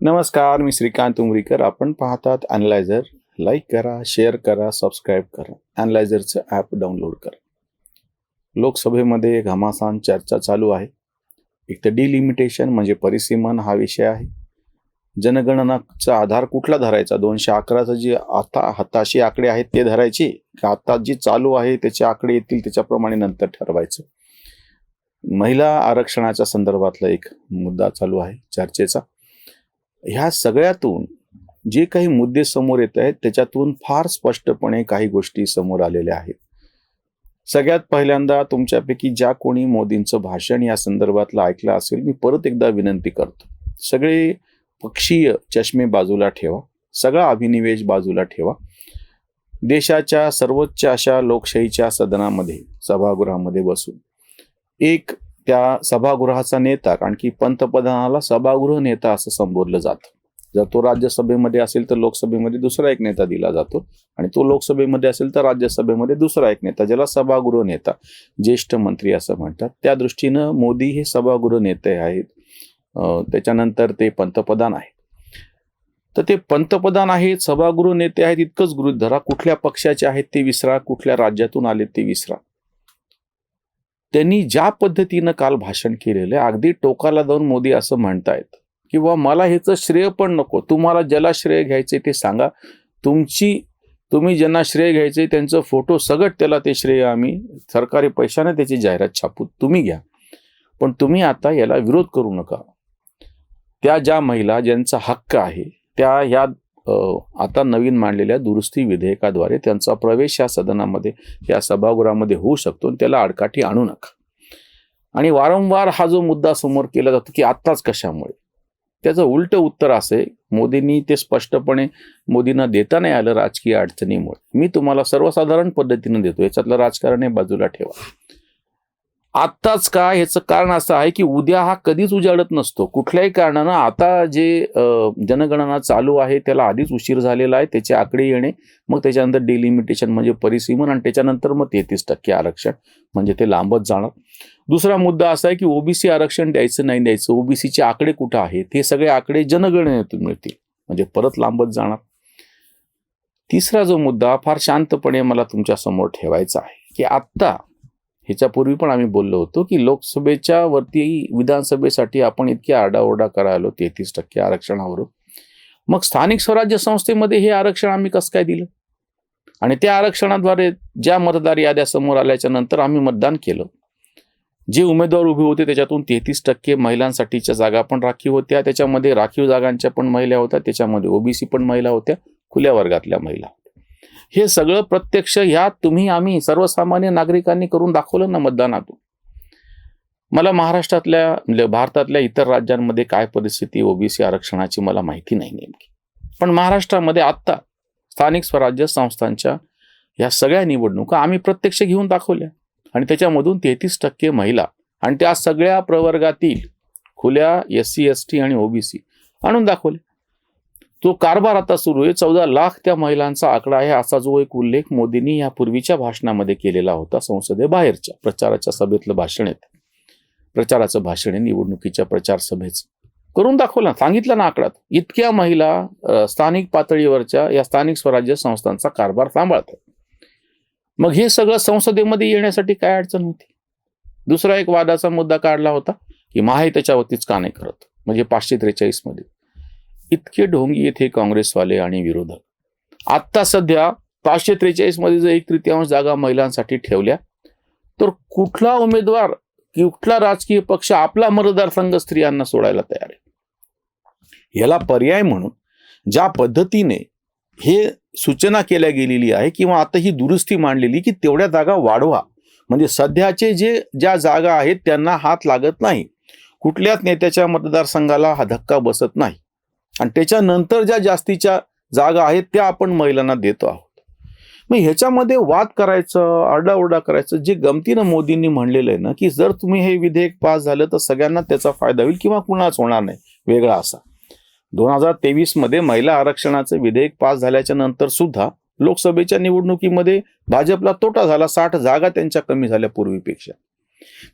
नमस्कार, मी श्रीकांत उमरीकर. आपण पाहतात अॅनालायझर. लाईक करा, शेअर करा, सबस्क्राईब करा. अॅनालायझरचं ॲप डाउनलोड करा. लोकसभेमध्ये घमासान चर्चा चालू आहे. एक तर डिलिमिटेशन म्हणजे परिसीमन हा विषय आहे. जनगणनाचा आधार कुठला धरायचा? 211चं जे आता हाताशी आकडे आहेत ते धरायचे का आता जी चालू आहे त्याचे आकडे येतील त्याच्याप्रमाणे नंतर ठरवायचं? महिला आरक्षणाच्या संदर्भातला एक मुद्दा चालू आहे चर्चेचा. ह्या सगळ्यातून जे काही मुद्दे समोर येत आहेत त्याच्यातून फार स्पष्टपणे काही गोष्टी समोर आलेल्या आहेत. सगळ्यात पहिल्यांदा तुमच्यापैकी ज्या कोणी मोदींचं भाषण या संदर्भातलं ऐकलं असेल, मी परत एकदा विनंती करतो, सगळे पक्षीय चष्मे बाजूला ठेवा, सगळा अभिनिवेश बाजूला ठेवा. देशाच्या सर्वोच्च अशा लोकशाहीच्या सदनामध्ये, सभागृहामध्ये बसून एक त्या सभागृहाचा नेता, कारण की पंतप्रधानाला सभागृह नेता असं संबोधलं जातं. जर तो राज्यसभेमध्ये असेल तर लोकसभेमध्ये दुसरा एक नेता दिला जातो, आणि तो लोकसभेमध्ये असेल तर राज्यसभेमध्ये दुसरा एक नेता, ज्याला सभागृह नेता, ज्येष्ठ मंत्री असं म्हणतात. त्या दृष्टीनं मोदी हे सभागृह नेते आहेत. त्याच्यानंतर ते पंतप्रधान आहेत. तर ते पंतप्रधान आहेत, सभागृह नेते आहेत, इतकंच गृहीत धरा. कुठल्या पक्षाचे आहेत ते विसरा, कुठल्या राज्यातून आले ते विसरा. त्यांनी ज्या पद्धतीनं काल भाषण केलेलं आहे, अगदी टोकाला जाऊन मोदी असं म्हणतायत किंवा मला ह्याचं श्रेय पण नको, तुम्हाला ज्याला श्रेय घ्यायचे ते सांगा, तुम्ही ज्यांना श्रेय घ्यायचे त्यांचं फोटो सगळं त्याला ते श्रेय आम्ही सरकारी पैशाने त्याची जाहिरात छापू, तुम्ही घ्या, पण तुम्ही आता याला विरोध करू नका. त्या ज्या महिला ज्यांचा हक्क आहे त्या ह्या आता नवीन मांडलेल्या दुरुस्ती विधेयकाद्वारे त्यांचा प्रवेश या सदनामध्ये, या सभागृहामध्ये होऊ शकतो, त्याला आडकाठी आणू नका. आणि वारंवार हा जो मुद्दा समोर केला जातो की आत्ताच कशामुळे, त्याचं उलट उत्तर असे, मोदींनी ते स्पष्टपणे मोदींना देता नाही आलं राजकीय अडचणीमुळे. मी तुम्हाला सर्वसाधारण पद्धतीने देतो, याच्यातलं राजकारण हे बाजूला ठेवा. आत्ताच का? ह्याचं कारण असं आहे की उद्या हा कधीच उजाडत नसतो कुठल्याही कारणानं. आता जे जनगणना चालू आहे त्याला आधीच उशीर झालेला आहे, त्याचे आकडे येणे, मग त्याच्यानंतर डिलिमिटेशन म्हणजे परिसीमन, आणि त्याच्यानंतर मग 33% आरक्षण, म्हणजे ते लांबत जाणार. दुसरा मुद्दा असा आहे की ओबीसी आरक्षण द्यायचं नाही द्यायचं, ओबीसीचे आकडे कुठं आहेत, हे सगळे आकडे जनगणनेतून मिळतील, म्हणजे परत लांबत जाणार. तिसरा जो मुद्दा फार शांतपणे मला तुमच्या समोर ठेवायचा आहे की आत्ता, ह्याच्यापूर्वी पण आम्ही बोललो होतो की लोकसभेच्या वरती विधानसभेसाठी आपण इतकी आरडाओरडा करायलो 33% आरक्षणावरून, मग स्थानिक स्वराज्य संस्थेमध्ये हे आरक्षण आम्ही कसं काय दिलं? आणि त्या आरक्षणाद्वारे ज्या मतदार याद्या समोर आल्याच्या नंतर आम्ही मतदान केलं, जे उमेदवार उभे होते त्याच्यातून 33% महिलांसाठीच्या जागा पण राखीव होत्या, त्याच्यामध्ये राखीव जागांच्या पण महिला होत्या, त्याच्यामध्ये ओबीसी पण महिला होत्या, खुल्या वर्गातल्या महिला. हे सगळं प्रत्यक्ष ह्या तुम्ही आम्ही सर्वसामान्य नागरिकांनी करून दाखवलं ना मतदानातून. मला महाराष्ट्रातल्या म्हणजे भारतातल्या इतर राज्यांमध्ये काय परिस्थिती ओबीसी आरक्षणाची मला माहिती नाही नेमकी, पण महाराष्ट्रामध्ये आत्ता स्थानिक स्वराज्य संस्थांच्या या सगळ्या निवडणुका आम्ही प्रत्यक्ष घेऊन दाखवल्या, आणि त्याच्यामधून 33% महिला आणि त्या सगळ्या प्रवर्गातील खुल्या SC ST आणि ओबीसी आणून दाखवले. तो कारभार आता सुरू आहे. 14 लाख त्या महिलांचा आकडा आहे, असा जो एक उल्लेख मोदींनी या पूर्वीच्या भाषणामध्ये केलेला होता. संसदेबाहेरच्या प्रचाराच्या सभेतलं भाषण आहे, प्रचाराचं भाषण आहे, निवडणुकीच्या प्रचार सभेचं करून दाखवलं, सांगितलं ना आकड्यात. इतक्या महिला स्थानिक पातळीवरच्या या स्थानिक स्वराज्य संस्थांचा कारभार सांभाळतात. मग हे सगळं संसदेमध्ये येण्यासाठी काय अडचण होती? दुसरा एक वादाचा मुद्दा काढला होता की महाही त्याच्यावरतीच का नाही करत, म्हणजे 543 मध्ये. इतके ढोंगी येथे काँग्रेसवाले आणि विरोधक. आत्ता सध्या 543 मध्ये जर 1/3 जागा महिलांसाठी ठेवल्या तर कुठला उमेदवार, कुठला राजकीय पक्ष आपला मतदारसंघ स्त्रियांना सोडायला तयार आहे? याला पर्याय म्हणून ज्या पद्धतीने हे सूचना केल्या गेलेली आहे किंवा आता ही दुरुस्ती मांडलेली की तेवढ्या जागा वाढवा, म्हणजे सध्याचे ज्या जागा आहेत त्यांना हात लागत नाही, कुठल्याच नेत्याच्या मतदारसंघाला हा धक्का बसत नाही, आणि त्याच्यानंतर ज्या जास्तीच्या जागा आहेत त्या आपण महिलांना देतो आहोत. मग ह्याच्यामध्ये वाद करायचं, आरडाओरडा करायचं, जे गमतीनं मोदींनी म्हणलेलं आहे ना की जर तुम्ही हे विधेयक पास झालं तर सगळ्यांना त्याचा फायदा होईल किंवा कुणाच होणार नाही वेगळा असा. 2023 मध्ये महिला आरक्षणाचं विधेयक पास झाल्याच्या नंतर सुद्धा लोकसभेच्या निवडणुकीमध्ये भाजपला तोटा झाला, 60 जागा त्यांच्या कमी झाल्या पूर्वीपेक्षा.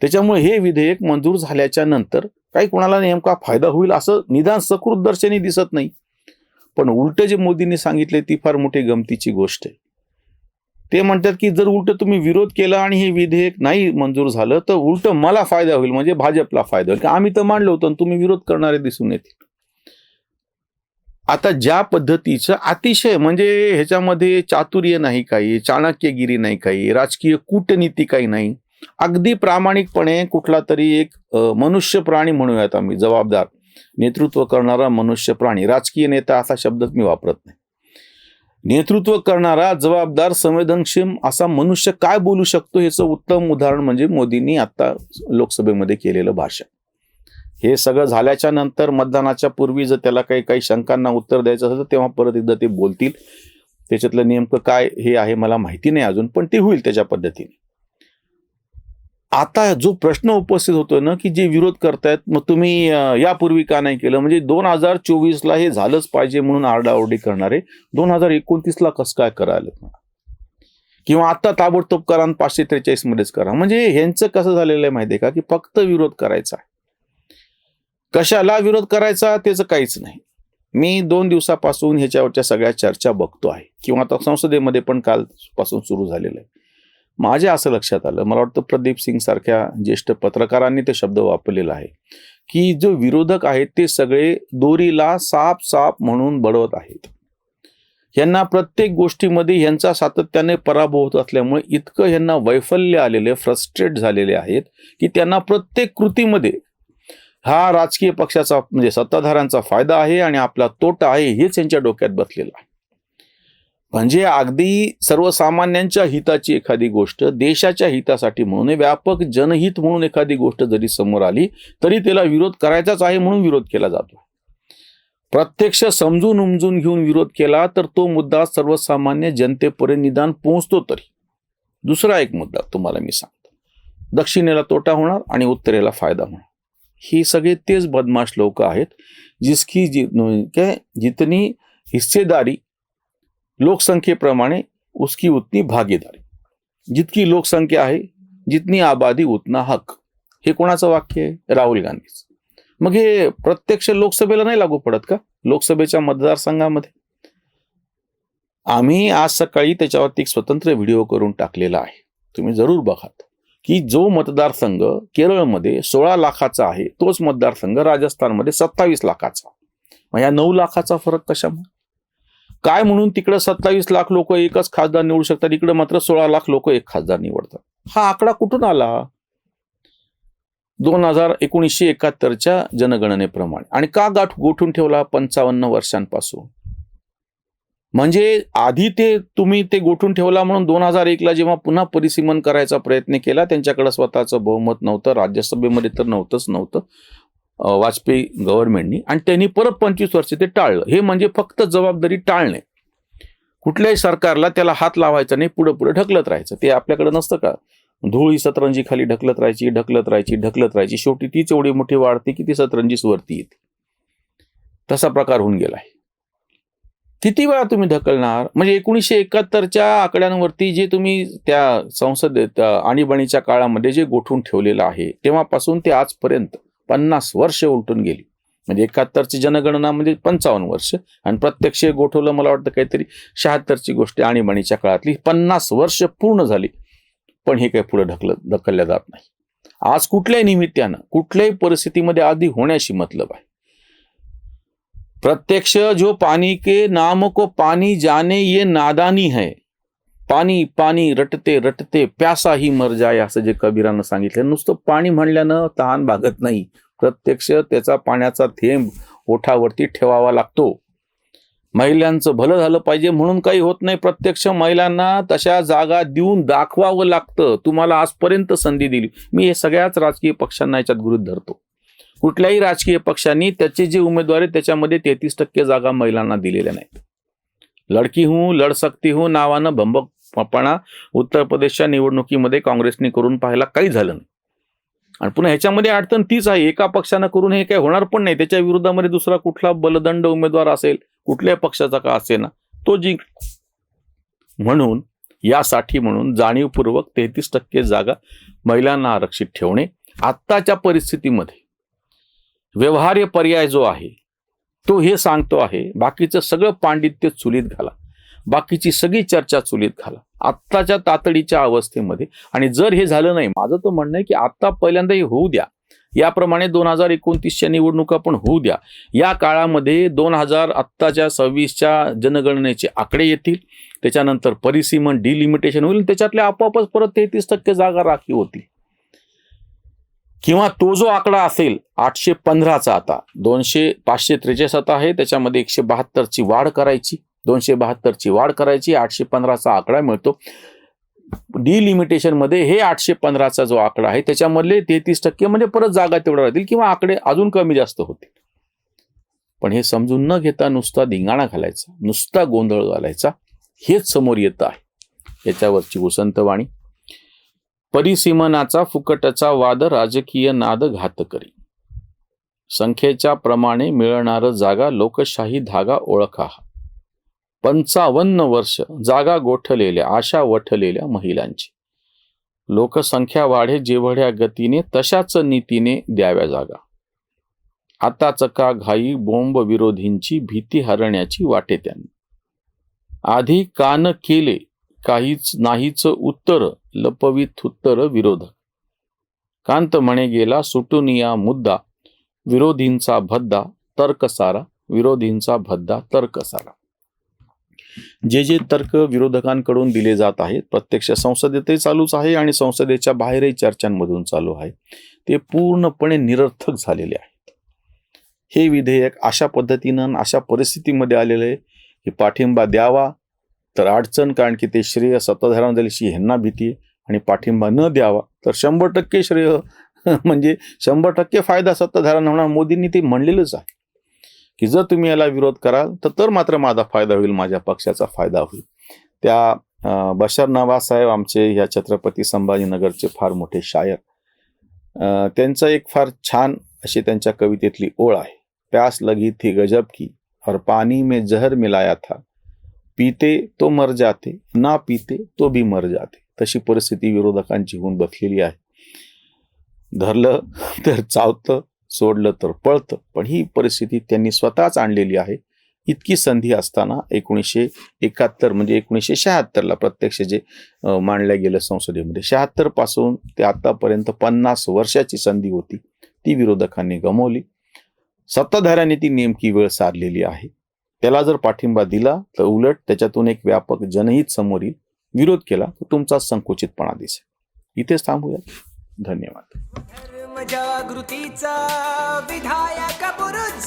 त्याच्यामुळे हे विधेयक मंजूर झाल्याच्या नंतर काही कोणाला नेमका फायदा होईल असं निदान सकृत दर्शनी दिसत नाही. पण उलट जे मोदींनी सांगितले ती फार मोठी गमतीची गोष्ट आहे. ते म्हणतात की जर उलट तुम्ही विरोध केला आणि हे विधेयक नाही मंजूर झालं तर उलट मला फायदा होईल, म्हणजे भाजपला फायदा होईल, की आम्ही तर मांडलं होतं आणि तुम्ही विरोध करणारे दिसून येतील. आता ज्या पद्धतीचं अतिशय म्हणजे ह्याच्यामध्ये चातुर्य नाही, काही चाणक्यगिरी नाही, काही राजकीय कूटनीती काही नाही, अगदी प्रामाणिकपणे कुठला तरी एक मनुष्य प्राणी म्हणूयात आम्ही, जबाबदार नेतृत्व करणारा मनुष्य प्राणी, राजकीय नेता असा शब्दच मी वापरत नाही, नेतृत्व करणारा जबाबदार संवेदनशील असा मनुष्य काय बोलू शकतो याचं उत्तम उदाहरण म्हणजे मोदींनी आता लोकसभेमध्ये केलेलं भाषण. हे सगळं झाल्याच्या नंतर मतदानाच्या पूर्वी जर त्याला काही शंकांना उत्तर द्यायचं असेल तर तेव्हा परत एकदा ते बोलतील. त्याच्यातलं नेमकं काय हे आहे मला माहिती नाही अजून, पण ते होईल त्याच्या पद्धतीने. आता जो प्रश्न उपस्थित होतोय ना की जे विरोध करतायत मग तुम्ही यापूर्वी का नाही केलं, म्हणजे 2024ला हे झालंच पाहिजे म्हणून आरडाओरडी करणारे 2029ला कसं काय करायला, किंवा आता ताबडतोब करा 543 मध्येच करा. म्हणजे ह्यांचं कसं झालेलं आहे माहितीये का, की फक्त विरोध करायचा. कशाला विरोध करायचा त्याचं काहीच नाही. मी 2 दिवसापासून ह्याच्यावरच्या सगळ्या चर्चा बघतो आहे, किंवा आता संसदेमध्ये पण कालपासून सुरू झालेलं आहे. माझ्या असं लक्षात आलं, मला वाटतं प्रदीप सिंग सारख्या ज्येष्ठ पत्रकारांनी ते शब्द वापरलेला आहे, की जो विरोधक आहेत ते सगळे दोरीला साप म्हणून बडवत आहेत. यांना प्रत्येक गोष्टीमध्ये यांचा सातत्याने पराभव होत असल्यामुळे इतकं यांना वैफल्य आलेले, फ्रस्ट्रेट झालेले आहेत की त्यांना प्रत्येक कृतीमध्ये हा राजकीय पक्षाचा म्हणजे सत्ताधाऱ्यांचा फायदा आहे आणि आपला तोटा आहे हेच यांच्या डोक्यात बसलेला आहे. म्हणजे अगदी सर्वसामान्यांच्या हिताची एखादी गोष्ट, देशाच्या हितासाठी म्हणून, व्यापक जनहित म्हणून एखादी गोष्ट जरी समोर आली तरी त्याला विरोध करायचाच आहे म्हणून विरोध केला जातो. प्रत्यक्ष समजून उमजून घेऊन विरोध केला तर तो मुद्दा सर्वसामान्य जनतेपर्यंत निदान पोहोचतो तरी. दुसरा एक मुद्दा तुम्हाला मी सांगतो, दक्षिणेला तोटा होणार आणि उत्तरेला फायदा होणार. ही सगळे तेच बदमाश लोक आहेत जिसकी जितनी हिस्सेदारी लोकसंख्येप्रमाणे उसकी उतनी भागीदारी, जितकी लोकसंख्या आहे जितनी आबादी उतना हक. हे कोणाचं वाक्य आहे? राहुल गांधीचं. मग हे प्रत्यक्ष लोकसभेला नाही लागू पडत का? लोकसभेच्या मतदारसंघामध्ये आम्ही आज सकाळी त्याच्यावरती एक स्वतंत्र व्हिडिओ करून टाकलेला आहे, तुम्ही जरूर बघात, की जो मतदारसंघ केरळमध्ये 16 लाखाचा आहे तोच मतदारसंघ राजस्थानमध्ये 27 लाखाचा. मग या 9 लाखाचा फरक कशामुळे काय? म्हणून तिकडे 27 लाख लोक एकच खासदार निवडू शकतात, इकडे मात्र 16 लाख लोक एक खासदार निवडतात. हा आकडा कुठून आला? 1971च्या जनगणनेप्रमाणे. आणि का गोठून ठेवला 55 वर्षांपासून? म्हणजे आधी तुम्ही ते गोठून ठेवला म्हणून 2001ला जेव्हा पुन्हा परिसीमन करायचा प्रयत्न केला, त्यांच्याकडे स्वतःचं बहुमत नव्हतं, राज्यसभेमध्ये तर नव्हतं वाजपेयी गव्हर्नमेंटनी, आणि त्यांनी परत 25 वर्ष ते टाळलं. हे म्हणजे फक्त जबाबदारी टाळणे. कुठल्याही सरकारला त्याला हात लावायचा नाही, पुढे ढकलत राहायचं. ते आपल्याकडे नसतं का? धूळ ही सतरंजी खाली ढकलत राहायची, शेवटी तीच एवढी मोठी वाढते की ती सतरंजीच वरती येते. तसा प्रकार होऊन गेलाय. किती वेळा तुम्ही ढकलणार? म्हणजे 1971च्या आकड्यांवरती जे तुम्ही त्या संसदेत आणीबाणीच्या काळामध्ये जे गोठवून ठेवलेलं आहे तेव्हापासून ते आजपर्यंत 50 वर्ष उलटून गेली. म्हणजे 71ची जनगणना म्हणजे 55 वर्ष, आणि प्रत्यक्ष गोठवलं मला वाटतं काहीतरी 76ची गोष्ट आणीबाणीच्या काळातली. 50 वर्ष पूर्ण झाली, पण हे काही पुढे ढकलल्या जात नाही. आज कुठल्याही निमित्तानं कुठल्याही परिस्थितीमध्ये आधी होण्याशी मतलब आहे. प्रत्यक्ष जो पानी के नाम को पानी जाने ये नादानी है, पाणी पाणी रटते रटते प्यासा ही मर जाय, असं जे कबीरानं सांगितलं. नुसतं पाणी म्हणल्यानं तहान भागत नाही, प्रत्यक्ष त्याचा पाण्याचा थेंब ओठावरती ठेवावा लागतो. महिलांचं भलं झालं पाहिजे म्हणून काही होत नाही, प्रत्यक्ष महिलांना तशा जागा देऊन दाखवावं लागतं. तुम्हाला आजपर्यंत संधी दिली. मी हे सगळ्याच राजकीय पक्षांना याच्यात गृहीत धरतो. कुठल्याही राजकीय पक्षांनी त्याचे जे उमेदवार आहेत त्याच्यामध्ये 33% जागा महिलांना दिलेल्या नाहीत. लडकी हूं लढ सकती हूं नावानं भंबकपणा उत्तर प्रदेशच्या निवडणुकीमध्ये काँग्रेसने करून पाहायला काही झालं नाही. आणि पुन्हा ह्याच्यामध्ये अडचण तीच आहे, एका पक्षानं करून हे काही होणार पण नाही. त्याच्या विरोधामध्ये दुसरा कुठला बलदंड उमेदवार असेल, कुठल्याही पक्षाचा का असेना, तो जिंक. म्हणून यासाठी म्हणून जाणीवपूर्वक 33% जागा महिलांना आरक्षित ठेवणे आत्ताच्या परिस्थितीमध्ये व्यवहार्य पर्याय जो आहे तो हे सांगतो आहे, बाकीचं सगळं पांडित्य चुलीत घाला, बाकीची सगळी चर्चा चुलीत घाला आत्ताच्या तातडीच्या अवस्थेमध्ये. आणि जर हे झालं नाही, माझं तर म्हणणं आहे की आता पहिल्यांदा हे होऊ द्या. याप्रमाणे 2029च्या निवडणुका पण होऊ द्या. या काळामध्ये 2000 आत्ताच्या 26च्या जनगणनेचे आकडे येतील, त्याच्यानंतर परिसीमन डिलिमिटेशन होईल, त्याच्यातल्या आपोआपच परत 33% जागा राखीव होतील. किंवा तो जो आकडा असेल 815चा, आता 543 आता आहे, त्याच्यामध्ये 172ची वाढ करायची, 272ची वाढ करायची, 815चा आकडा मिळतो. डिलिमिटेशन मध्ये हे 815चा जो आकडा आहे त्याच्यामधले 33% म्हणजे परत जागा तेवढ्या राहतील किंवा आकडे अजून कमी जास्त होतील. पण हे समजून न घेता नुसता धिंगाणा घालायचा, नुसता गोंधळ घालायचा, हेच समोर येतं आहे. याच्यावरची वसंतवाणी. परिसीमनाचा फुकटचा वाद राजकीय नाद घात करी. संख्येच्या प्रमाणे मिळणार जागा लोकशाही धागा ओळखा. 55 वर्ष जागा गोठलेल्या आशा वठलेल्या महिलांची. लोकसंख्या वाढे जेवढ्या गतीने तशाच नीतीने द्याव्या जागा. आताच का घाई बोंब विरोधींची भीती हरण्याची वाटे त्यांना. आधी कान केले काहीच नाहीच उत्तर लपवीत उत्तर विरोधक. कांत म्हणे गेला सुटून या मुद्दा विरोधींचा भद्दा तर्क सारा. विरोधींचा भद्दा तर्क सारा. जे तर्क विरोधकांकडून दिले जात आहेत, प्रत्यक्ष संसदेतही चालूच आहे आणि संसदेच्या बाहेरही चर्चांमधून चालू आहे, ते पूर्णपणे निरर्थक झालेले आहेत. हे विधेयक अशा पद्धतीनं अशा परिस्थितीमध्ये आलेलं आहे की पाठिंबा द्यावा तर अडचण, कारण की ते श्रेय सत्ताधाऱ्यांना दिल्याशी ह्यांना भीती आहे, आणि पाठिंबा न द्यावा तर 100% श्रेय म्हणजे 100% फायदा सत्ताधाऱ्यांना होणार. मोदींनी ते म्हणलेलंच आहे की जर तुम्ही याला विरोध कराल तर मात्र माझा फायदा होईल, माझ्या पक्षाचा फायदा होईल. त्या बशर नवाज साहेब आमचे ह्या छत्रपती संभाजीनगरचे फार मोठे शायर, त्यांचं एक फार छान अशी त्यांच्या कवितेतली ओळ आहे. प्यास लगी थी गजब की और पानी में जहर मिलाया था, पीते तो मर जाते ना पीते तो भी मर जाते. तशी परिस्थिती विरोधकांची होऊन बसलेली आहे. धरलं तर चावतं, सोडलं तर पळतं. पण ही परिस्थिती त्यांनी स्वतःच आणलेली आहे. इतकी संधी असताना 1971 म्हणजे 1976ला प्रत्यक्ष जे मांडल्या गेलं संसदेमध्ये, 76 पासून ते आतापर्यंत 50 वर्षाची संधी होती, ती विरोधकांनी गमावली. सत्ताधाऱ्यांनी ती नेमकी वेळ साधलेली आहे. त्याला जर पाठिंबा दिला तर उलट त्याच्यातून एक व्यापक जनहित समोर येईल. विरोध केला तर तुमचा संकुचितपणा दिसेल. इथेच थांबूया. धन्यवाद. जागृतीचा विधायक बुरुज